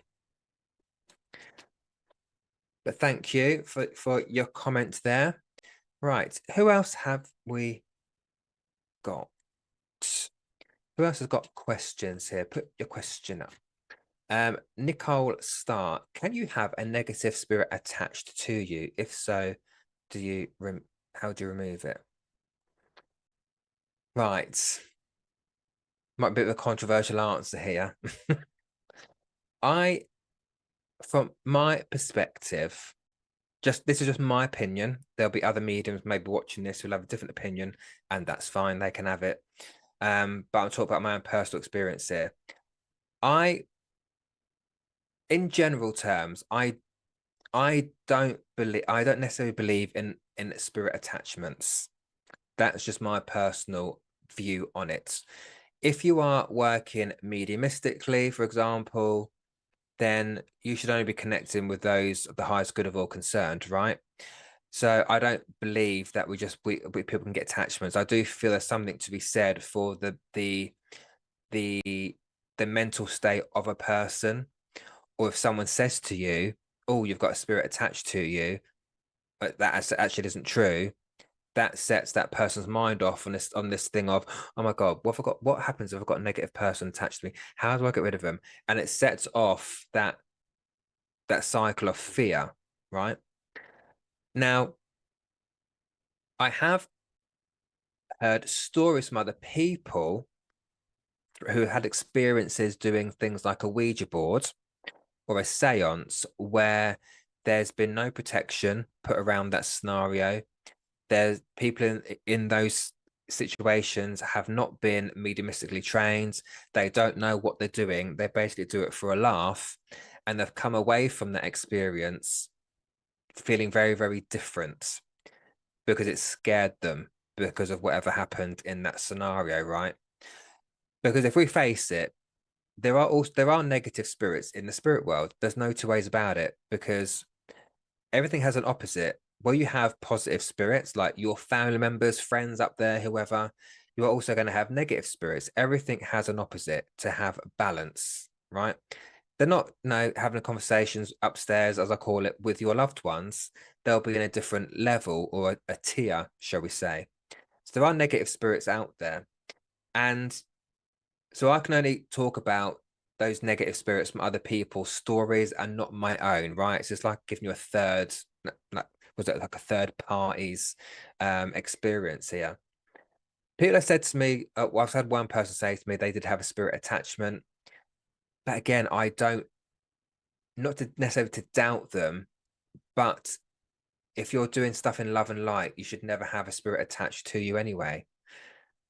But thank you for your comment there. Right. Who else have we got? Who else has got questions here? Put your question up. Nicole Starr, can you have a negative spirit attached to you? If so, how do you remove it? Right. Might be a bit of a controversial answer here. From my perspective, this is just my opinion. There'll be other mediums maybe watching this who'll have a different opinion, and that's fine. They can have it. But I'm talking about my own personal experience here. In general terms, I don't necessarily believe in spirit attachments. That's just my personal view on it. If you are working mediumistically, for example, then you should only be connecting with those of the highest good of all concerned, right? So I don't believe that we people can get attachments. I do feel there's something to be said for the mental state of a person, or if someone says to you, "Oh, you've got a spirit attached to you," but that actually isn't true. That sets that person's mind off on this thing of, oh my God, what happens if I've got a negative person attached to me? How do I get rid of them? And it sets off that cycle of fear, right? Now, I have heard stories from other people who had experiences doing things like a Ouija board or a seance where there's been no protection put around that scenario. There's people in those situations have not been mediumistically trained. They don't know what they're doing. They basically do it for a laugh, and they've come away from that experience feeling very, very different because it scared them because of whatever happened in that scenario, right? Because if we face it, there are negative spirits in the spirit world. There's no two ways about it, because everything has an opposite. Where you have positive spirits, like your family members, friends up there, whoever, you are also going to have negative spirits. Everything has an opposite to have balance, right? They're not having conversations upstairs, as I call it, with your loved ones. They'll be in a different level, or a tier, shall we say. So there are negative spirits out there. And so I can only talk about those negative spirits from other people's stories and not my own, right? So it's like giving you a third, was it like a third party's experience here? People have said to me, well, I've had one person say to me they did have a spirit attachment. But again, I don't not to necessarily to doubt them, but if you're doing stuff in love and light, you should never have a spirit attached to you anyway.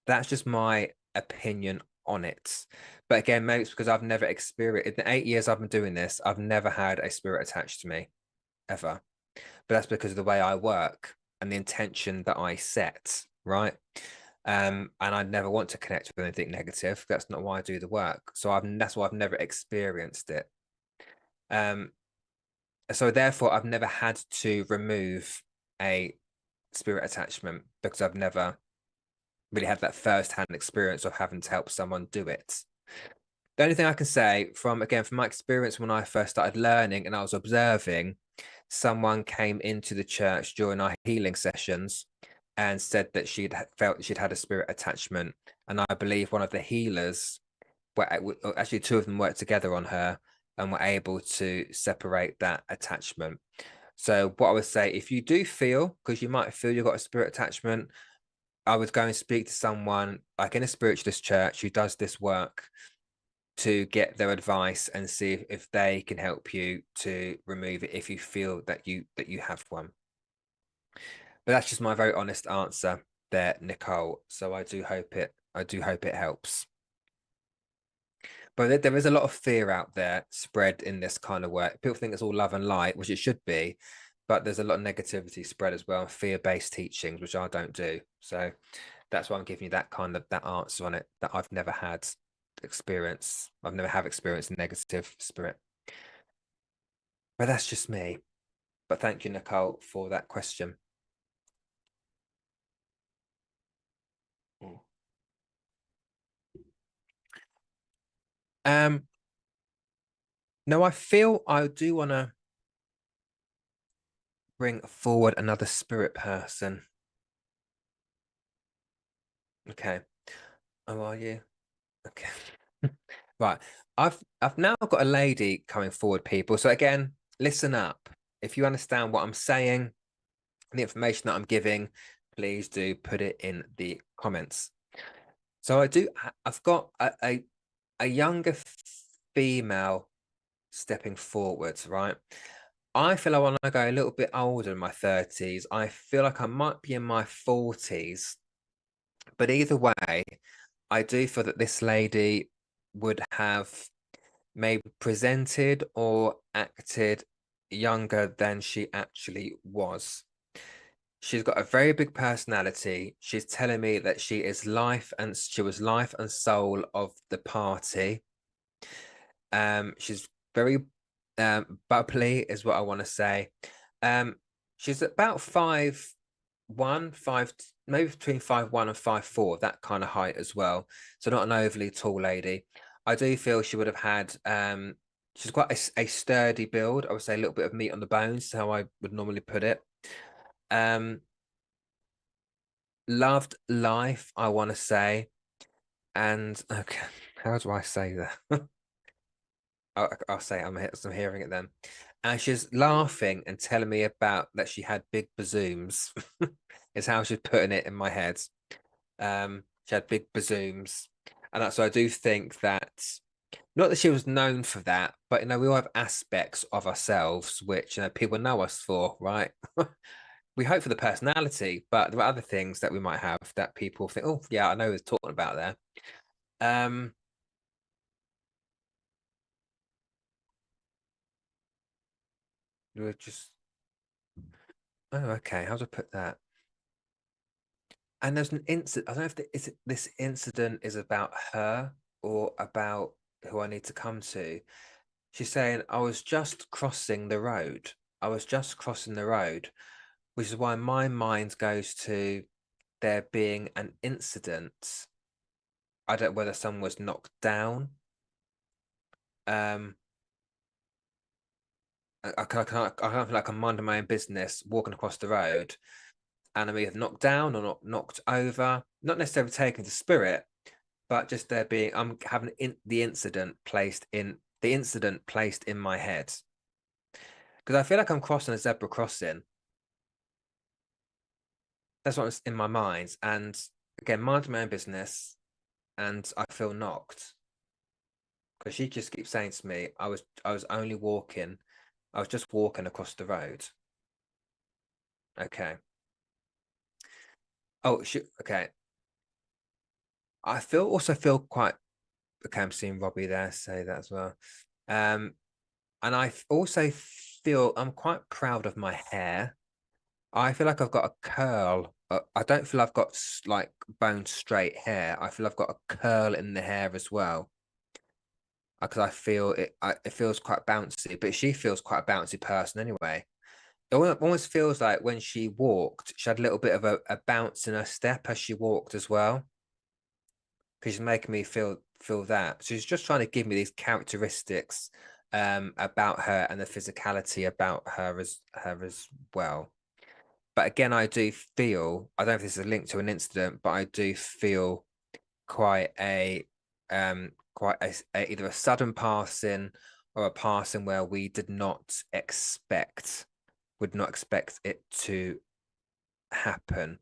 That's just my opinion on it. But again, maybe it's because I've never experienced, in the 8 years I've been doing this, I've never had a spirit attached to me ever. But that's because of the way I work and the intention that I set, right? And I never want to connect with anything negative. That's not why I do the work. So that's why I've never experienced it. So therefore I've never had to remove a spirit attachment because I've never really had that first-hand experience of having to help someone do it. The only thing I can say from my experience when I first started learning and I was observing, someone came into the church during our healing sessions and said that she'd felt she'd had a spirit attachment. And I believe one of the healers, actually two of them worked together on her and were able to separate that attachment. So what I would say, if you do feel, because you might feel you've got a spirit attachment, I would go and speak to someone like in a spiritualist church who does this work to get their advice and see if they can help you to remove it if you feel that you have one. But that's just my very honest answer there, Nicole. So I do hope it helps. But there is a lot of fear out there spread in this kind of work. People think it's all love and light, which it should be, but there's a lot of negativity spread as well, fear-based teachings, which I don't do. So that's why I'm giving you that answer on it, that I've never had experience. I've never have experienced negative spirit. But that's just me. But thank you, Nicole, for that question. No, I feel I do want to bring forward another spirit person. Okay. Oh, are you? Okay. Right. I've now got a lady coming forward, people. So again, listen up. If you understand what I'm saying, the information that I'm giving, please do put it in the comments. So I've got a younger female stepping forwards, right? I feel I want to go a little bit older in my 30s. I feel like I might be in my 40s. But either way, I do feel that this lady would have maybe presented or acted younger than she actually was. She's got a very big personality. She's telling me that she was life and soul of the party. She's very bubbly, is what I want to say. She's about 5'1", maybe between 5'1" and 5'4", that kind of height as well. So not an overly tall lady. I do feel she would have had she's quite a sturdy build. I would say a little bit of meat on the bones, how I would normally put it. Loved life, I want to say. And okay, how do I say that? I'll say I'm hearing it then. And she's laughing and telling me about that she had big bazooms. Is how she's putting it in my head. She had big bazooms, and so I do think that not that she was known for that, but we all have aspects of ourselves which people know us for, right? We hope for the personality, but there are other things that we might have that people think, oh yeah, I know who's talking about there. We're just okay. How do I put that? And there's an incident. I don't know if this incident is about her or about who I need to come to. She's saying, I was just crossing the road. I was just crossing the road, which is why my mind goes to there being an incident. I don't know whether someone was knocked down. I can't feel like I'm minding my own business walking across the road and I'm either knocked down or not knocked over, not necessarily taken to spirit, but just there being I'm having the incident placed in my head. Because I feel like I'm crossing a zebra crossing. That's what's in my mind. And again, mind my own business and I feel knocked. because she just keeps saying to me, I was only walking, I was just walking across the road. Okay. Oh, okay. I also feel quite, okay, I'm seeing Robbie there say that as well. And I also feel I'm quite proud of my hair. I feel like I've got a curl. I don't feel I've got like bone straight hair. I feel I've got a curl in the hair as well. Because I feel it feels quite bouncy, but she feels quite a bouncy person anyway. It almost feels like when she walked, she had a little bit of a bounce in her step as she walked as well. Because she's making me feel that. So she's just trying to give me these characteristics about her and the physicality about her as well. But again, I do feel, I don't know if this is linked to an incident, but I do feel quite a either a sudden passing or a passing where we would not expect it to happen.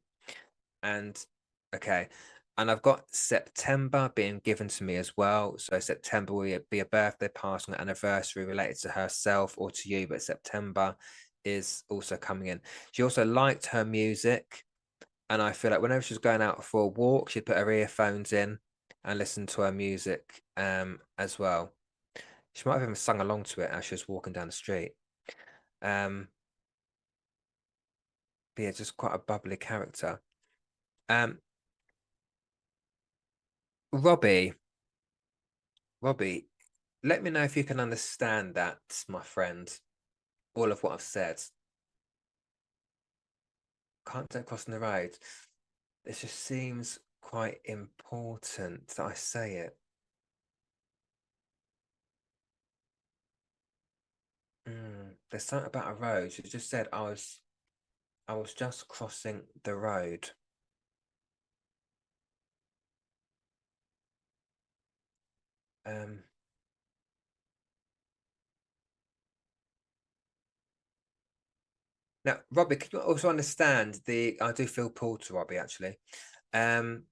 And okay, and I've got September being given to me as well. So September will be a birthday, passing, anniversary related to herself or to you, but September is also coming in. She also liked her music, and I feel like whenever she's going out for a walk, she'd put her earphones in and listen to her music as well. She might have even sung along to it as she was walking down the street. But yeah, just quite a bubbly character. Um, Robbie, Robbie, let me know if you can understand that, my friend. All of what I've said. Can't take crossing the road. It just seems quite important that I say it. There's something about a road. She just said I was just crossing the road. Um, Now, Robbie, can you also understand I do feel pulled to Robbie actually. And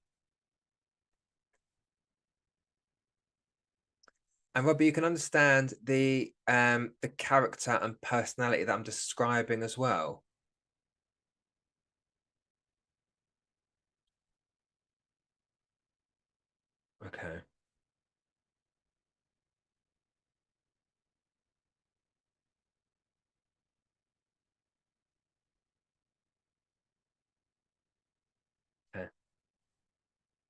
Robbie, you can understand the character and personality that I'm describing as well. Okay. Okay.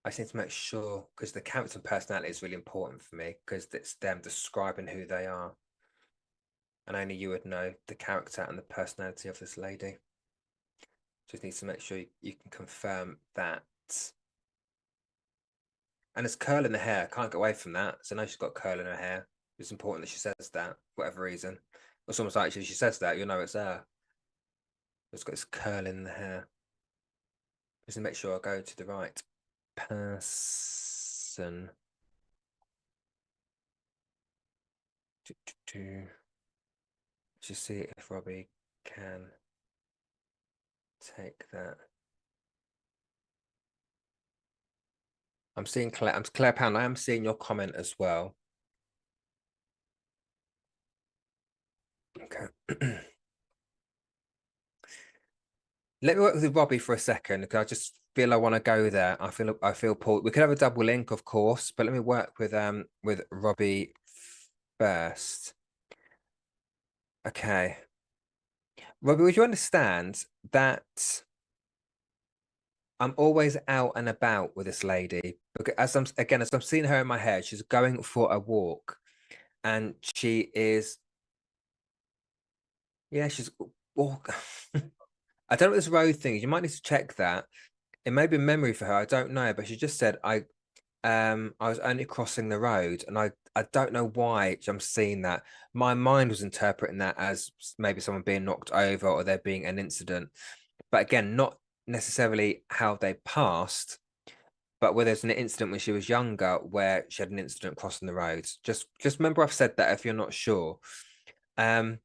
I just need to make sure because the character and personality is really important for me because it's them describing who they are. And only you would know the character and the personality of this lady. Just needs to make sure you can confirm that. And it's curl in the hair. Can't get away from that. So now she's got curl in her hair. It's important that she says that, for whatever reason. It's almost like if she says that, you'll know it's her. It's got this curl in the hair. Just to make sure I go to the right person. Just see if Robbie can take that. I'm seeing Claire. I'm Claire Pound. I am seeing your comment as well. Okay. Let me work with Robbie for a second because I just feel I want to go there. I feel Paul. We could have a double link, of course, but let me work with Robbie first. Okay. Robbie, would you understand that I'm always out and about with this lady? Because as I'm seeing her in my head, she's going for a walk and she is, yeah, she's walk. I don't know what this road thing is. You might need to check that. It may be a memory for her. I don't know, but she just said I was only crossing the road, and I don't know why I'm seeing that. My mind was interpreting that as maybe someone being knocked over or there being an incident, but again, not necessarily how they passed, but where there's an incident when she was younger where she had an incident crossing the road. Just remember I've said that if you're not sure. Um,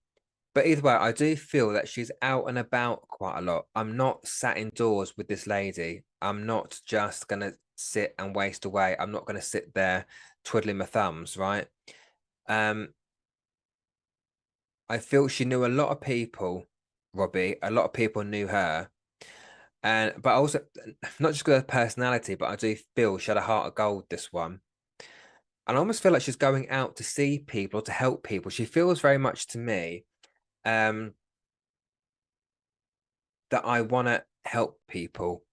but either way, I do feel that she's out and about quite a lot. I'm not sat indoors with this lady. I'm not just gonna sit and waste away. I'm not gonna sit there twiddling my thumbs, right? I feel she knew a lot of people, Robbie. A lot of people knew her, and but also not just because of her personality, but I do feel she had a heart of gold. This one, and I almost feel like she's going out to see people, to help people. She feels very much to me, that I want to help people.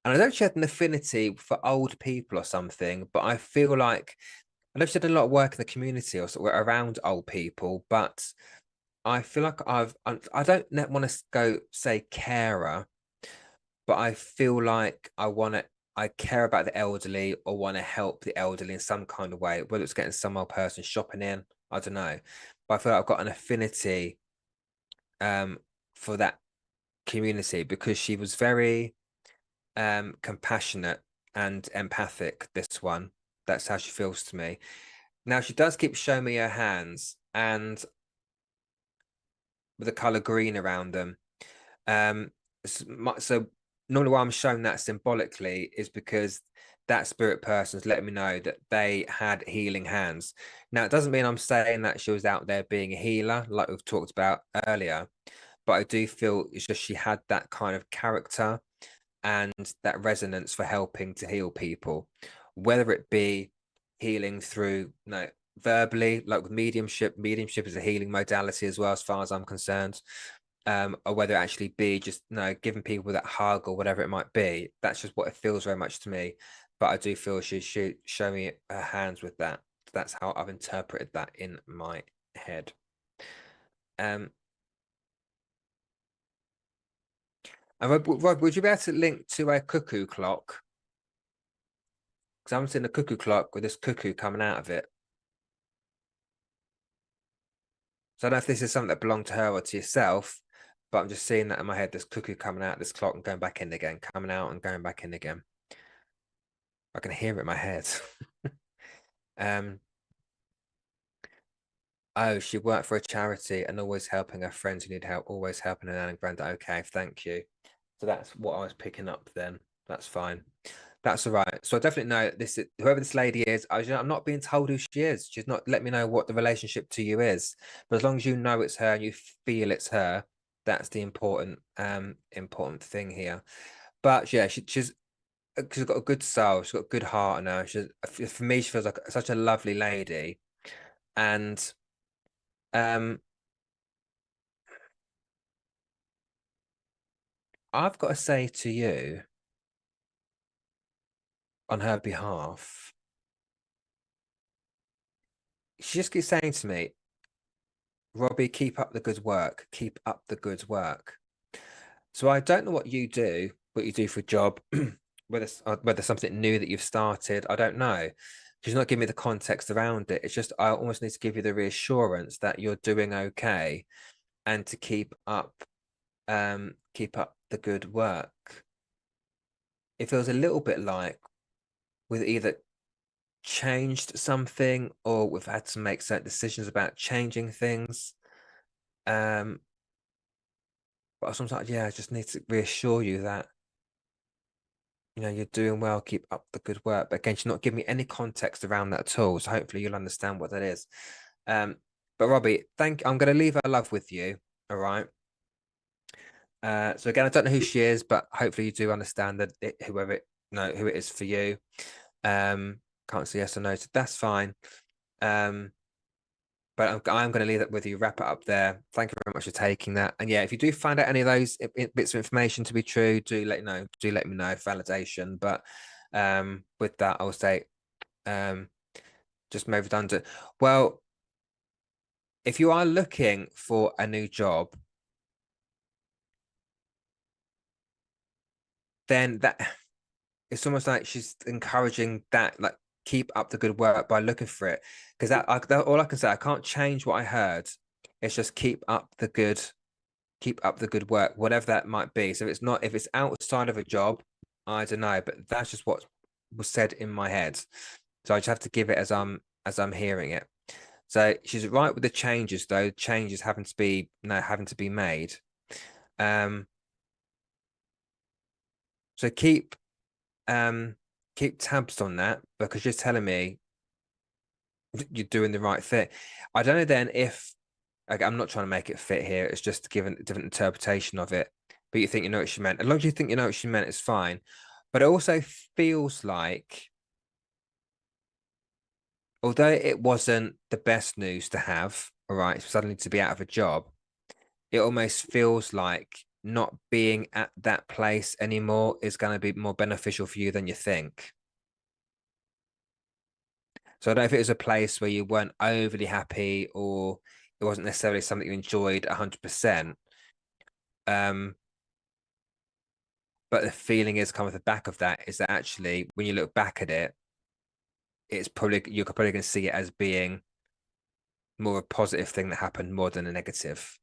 And I don't know if she had an affinity for old people or something, but I feel like I know she did a lot of work in the community or sort of around old people, but I feel like I don't want to go say carer, but I feel like I care about the elderly or want to help the elderly in some kind of way, whether it's getting some old person shopping in, I don't know. But I feel like I've got an affinity for that community because she was very compassionate and empathic, this one. That's how she feels to me. Now she does keep showing me her hands and with the color green around them. So normally why I'm showing that symbolically is because that spirit person's letting me know that they had healing hands. Now it doesn't mean I'm saying that she was out there being a healer like we've talked about earlier, but I do feel it's just she had that kind of character and that resonance for helping to heal people, whether it be healing through verbally, like with mediumship. Mediumship is a healing modality as well, as far as I'm concerned. Or whether it actually be just giving people that hug or whatever it might be. That's just what it feels very much to me. But I do feel she should show me her hands with that. That's how I've interpreted that in my head. And Rob, would you be able to link to a cuckoo clock? Because I'm seeing a cuckoo clock with this cuckoo coming out of it. So I don't know if this is something that belonged to her or to yourself, but I'm just seeing that in my head, this cuckoo coming out of this clock and going back in again, coming out and going back in again. I can hear it in my head. Oh, she worked for a charity and always helping her friends who need help, always helping her nan and granddad. Okay, thank you. So that's what I was picking up then. That's fine. That's all right. So I definitely know this whoever this lady is. I'm not being told who she is. She's not let me know what the relationship to you is. But as long as you know it's her and you feel it's her, that's the important thing here. But yeah, she's got a good soul. She's got a good heart in her. For me, she feels like such a lovely lady. And um, I've got to say to you on her behalf, she just keeps saying to me, Robbie, keep up the good work. Keep up the good work. So I don't know what you do for a job, whether something new that you've started. I don't know. She's not giving me the context around it. It's just I almost need to give you the reassurance that you're doing okay and to keep up the good work. It feels a little bit like we've either changed something or we've had to make certain decisions about changing things. But sometimes, yeah, I just need to reassure you that you're doing well. Keep up the good work. But again, she's not giving me any context around that at all. So hopefully you'll understand what that is. But Robbie, I'm going to leave her love with you. All right. So again, I don't know who she is, but hopefully you do understand that who it is for you. Can't say yes or no, so that's fine. But I'm going to leave that with you. Wrap it up there. Thank you very much for taking that. And yeah, if you do find out any of those bits of information to be true, do let me know. Do let me know. Validation. But with that, I'll say just move redundant. Well, if you are looking for a new job, then that it's almost like she's encouraging that, like, keep up the good work by looking for it. Because all I can say, I can't change what I heard. It's just keep up the good work, whatever that might be. So if it's outside of a job, I don't know, but that's just what was said in my head. So I just have to give it as I'm hearing it. So she's right with the changes, though. Changes having to be made. So keep keep tabs on that, because you're telling me you're doing the right thing. I don't know then if, like, I'm not trying to make it fit here. It's just giving a different interpretation of it. But you think you know what she meant. As long as you think you know what she meant, it's fine. But it also feels like, although it wasn't the best news to have, all right, suddenly to be out of a job, it almost feels like not being at that place anymore is going to be more beneficial for you than you think. So I don't know if it was a place where you weren't overly happy, or it wasn't necessarily something you enjoyed 100%. But the feeling is come off the back of that is that actually, when you look back at it, it's probably, you're probably going to see it as being more a positive thing that happened more than a negative.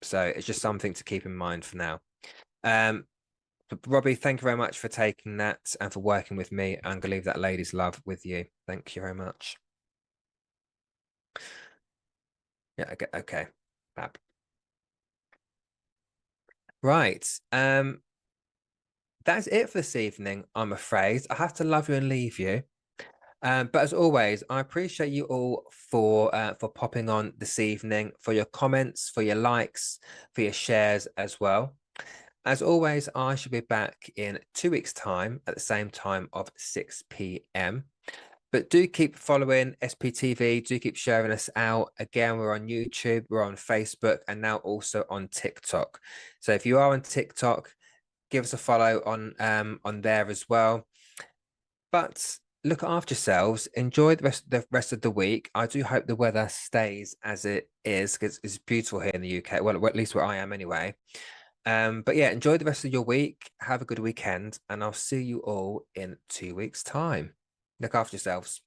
So it's just something to keep in mind for now. But Robbie, thank you very much for taking that and for working with me. I'm going to leave that lady's love with you. Thank you very much. Yeah, okay, okay. Fab. Right. That's it for this evening, I'm afraid. I have to love you and leave you. But as always, I appreciate you all for popping on this evening, for your comments, for your likes, for your shares as well. As always, I shall be back in 2 weeks' time at the same time of 6 p.m. But do keep following SPTV, do keep sharing us out. Again, we're on YouTube, we're on Facebook, and now also on TikTok. So if you are on TikTok, give us a follow on there as well. But look after yourselves. Enjoy the rest of the week. I do hope the weather stays as it is, because it's beautiful here in the UK. Well, at least where I am anyway. But yeah, enjoy the rest of your week. Have a good weekend, and I'll see you all in 2 weeks' time. Look after yourselves.